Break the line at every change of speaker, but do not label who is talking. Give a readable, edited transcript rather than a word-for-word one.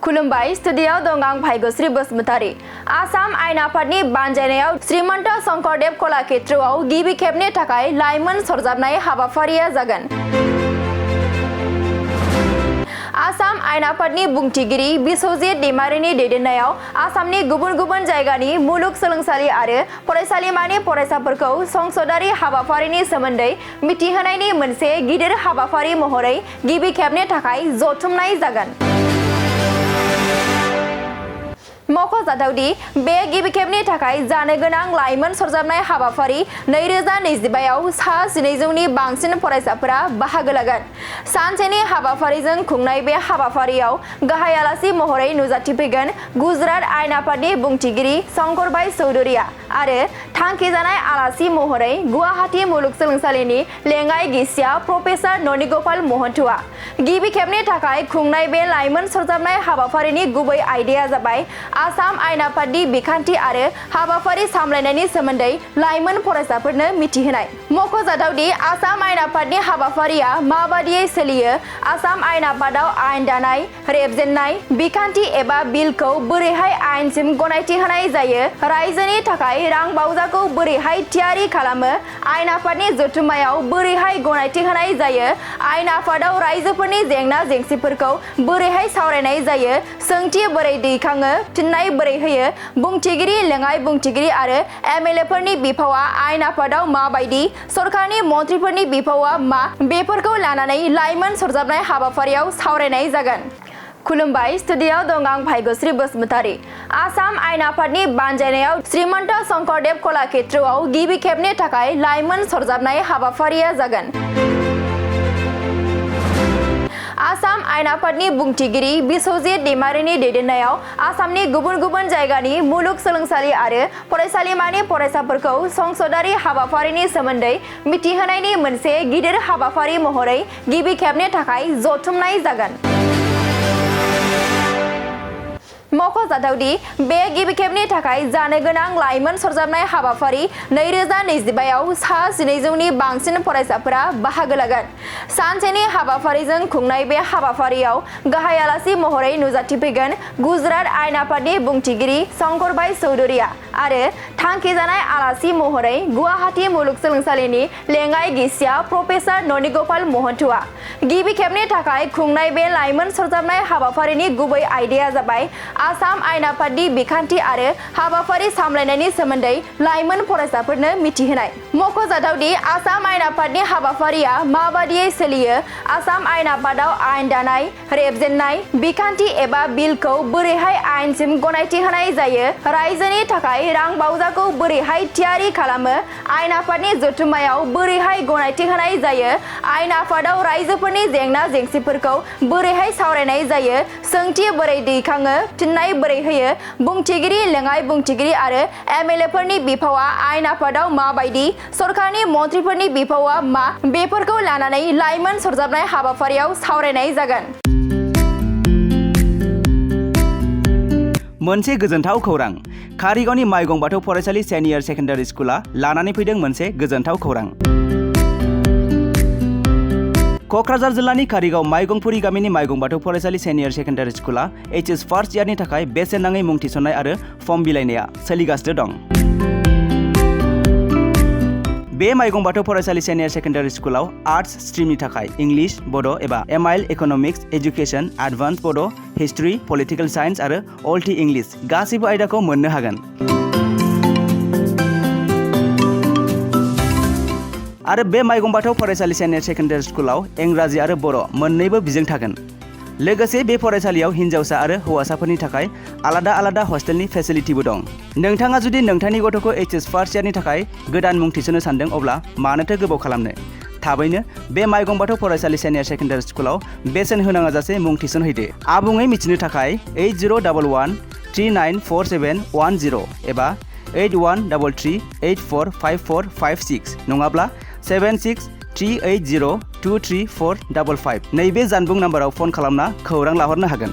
खुलुमबाय स्टुडियाव दं आं भाग्यश्री बसुमतारी। आसाम आयेन आफादनि बानजायनायाव श्रीमन्त शंकरदेव कलाक्षेत्रआव गिबि खेबनि थाखाय लाइमोन सरजाबनाय हाबाफारिया जागोन। आसाम आयेन आफादनि बुंथिगिरि बिस्वजित दैमारिनि दैदेननायाव आसामनि गुबुन गुबुन जायगानि मुलुगसोलोंसालि आरो फरायसालिमानि फरायसाफोरखौ संसदारि हाबाफारिनि सोमोन्दै मिथिहोनायनि मोनसे गिदिर हाबाफारि महरै गिबि खेबनि थाखाय जथुमनाय जागोन। मख'जाथावदि बे गिबि खेबनि थाखाय जानो गोनां लाइमोन सरजाबनाय हाबाफारि 2025 आव सा 1200नि बांसिन फरायसाफोरा बाहागो लागोन। सानसेनि हाबाफारिजों खुंनाय बे हाबाफारियाव गाहाय आलासि महरै नुजाथिफैगोन गुजरात आयेन आफादनि बुंथिगिरि शंकरभाई चौधुरीया आरो थांखिजानाय आलासि महरै गुवाहाटी मुलुगसोलोंसालिनि लेङाइ गिसिया प्रफेसार ननिगोपाल महन्तआ। गिबि खेबनि थाखाय खुंनाय बे लाइमोन सरजाबनाय हाबाफारिनि गुबै आयदाया जाबाय आसाम आयेन आफादनि बिखान्थि आरो हाबाफारि सामलायनायनि सोमोन्दै लाइमोन फरायसाफोरनो मिथिहोनाय। मख'जाथावदि आसाम आयेन आफादनि हाबाफारिया माबादियै सोलियो, आसाम आयेन आफादाव आयेन दानाय, रेबजेननाय, बिखान्थि एबा बिलखौ बोरैहाय आयेनसिम गनायथि होनाय जायो, रायजोनि थाखाय रां बावजाखौ बोरैहाय थियारि खालामो, आयेन आफादनि जथुम्मायाव बोरैहाय गनायथि होनाय जायो, आयेन आफादाव रायजोफोरनि जेंना जेंसिफोरखौ बोरैहाय सावरायनाय जायो, सोंथि बोरै दैखाङो, फिन्नाय बोरै होयो, बुंथिगिरि, लेङाइ बुंथिगिरि आरो एमएलएफोरनि बिफावआ आयेन आफादाव माबायदि, सरकारनि मन्थ्रिफोरनि बिफावआ मा, बेफोरखौ लानानै लाइमोन सरजाबनाय हाबाफारियाव सावरायनाय जागोन। खुलुमबाय स्टुडियाव दं आं भाग्यश्री बसुमतारी। आसाम आयेन आफादनि बानजायनायाव श्रीमन्त शंकरदेव कलाक्षेत्रआव गिबि खेबनि थाखाय लाइमोन सरजाबनाय हाबाफारिया जागोन। आसाम आयेन आफादनि बुंथिगिरि बिस्वजित दैमारिनि दैदेननायाव आसामनि गुबुन गुबुन जायगानि मुलुगसोलोंसालि आरो फरायसालिमानि फरायसाफोरखौ संसदारि हाबाफारिनि सोमोन्दै मिथिहोनायनि मोनसे गिदिर हाबाफारि महरै गिबि खेबनि थाखाय जथुमनाय जागोन। मख'जाथावदि बे गिबि खेबनि थाखाय जानो गोनां लाइमोन सरजाबनाय हाबाफारि 2025 आव सा 1200नि बांसिन फरायसाफोरा बाहागो लागोन। सानसेनि हाबाफारिजों खुंनाय बे हाबाफारियाव गाहाय आलासि महरै नुजाथिफैगोन गुजरात आयेन आफादनि बुंथिगिरि शंकरभाई चौधुरीया आरो थांखिजानाय आलासि महरै गुवाहाटी मुलुगसोलोंसालिनि लेङाइ गिसिया प्रफेसार ननिगोपाल महन्तआ। गिबि खेबनि थाखाय खुंनाय बे लाइमोन सरजाबनाय हाबाफारिनि गुबै आयदाया जाबाय आसाम आयेन आफादनि बिखान्थि आरो हाबाफारि सामलायनायनि सोमोन्दै लाइमोन फरायसाफोरनो मिथिहोनाय। मख'जाथावदि आसाम आयेन आफादनि हाबाफारिया माबादियै सोलियो, आसाम आयेन आफादाव आयेन दानाय, रेबजेननाय, बिखान्थि एबा बिलखौ बोरैहाय आयेनसिम गनायथि होनाय जायो, रायजोनि थाखाय रां बावजाखौ बोरैहाय थियारि खालामो, आयेन आफादनि जथुम्मायाव बोरैहाय गनायथि होनाय जायो, आयेन आफादाव रायजोफोरनि जेंना जेंसिफोरखौ बोरैहाय सावरायनाय जायो, सोंथि बोरै दैखाङो, फिन्नाय बोरै होयो, बुंथिगिरि, लेङाइ बुंथिगिरि आरो एमएलएफोरनि बिफावआ आयेन आफादाव माबायदि, सरकारनि मन्थ्रिफोरनि बिफावआ मा, बेफोरखौ लानानै लाइमोन सरजाबनाय हाबाफारियाव सावरायनाय जागोन।
मोनसे गोजोनथाव खौरां। कारिगावनि माइगं बाथौ फरायसालि सिनियर सेकेन्डारि स्कुला लानानै फैदों मोनसे गोजोनथाव खौरां। क'क्राझार जिल्लानि कारिगाव माइगंफुरि गामिनि माइगं बाथौ फरायसालि सिनियर सेकेन्डारि स्कुला HS फार्स्ट इयारनि थाखाय बेसेन नाङै मुं थिसननाय आरो फर्म बिलाइनाया सोलिगासिनो दं। बे माइगं बाथौ फरायसालि सिनियर सेकेन्डारि स्कुलाव आर्ट्स स्ट्रिमनि थाखाय इंलिश, बड' एबा MIL इक'नमिक्स, एजुकेसन, एडभान्स बड', हिस्ट्रि, पलिटिकेल साइन्स आरो अल्टि इंलिश गासैबो आयदाखौ मोननो हागोन। आरो बे माइगं बाथौ फरायसालि सिनियर सेकेन्डारि स्कुलाव इंराजि आरो बर' मोन्नैबो बिजों थागोन। लोगोसे बे फरायसालियाव हिन्जावसा आरो हौवासाफोरनि थाखाय आलादा आलादा हस्टेलनि फेसिलिटिबो दं। नोंथाङा जुदि नोंथांनि गथ'खौ HS फार्स्ट इयारनि थाखाय गोदान मुं थिसननो सानदों अब्ला मानोथो गोबाव खालामनो? थाबैनो बे माइगं बाथौ फरायसालि सिनियर सेकेन्डारि स्कुलाव बेसेन होनाङा जासे मुं थिसनहैदो। आबुङै मिथिनो थाखाय 8011 394710 एबा 8133845456 नङाब्ला 7638023455 नैबे जानबुं नाम्बाराव फन खालामना खौरां लाहरनो हागोन।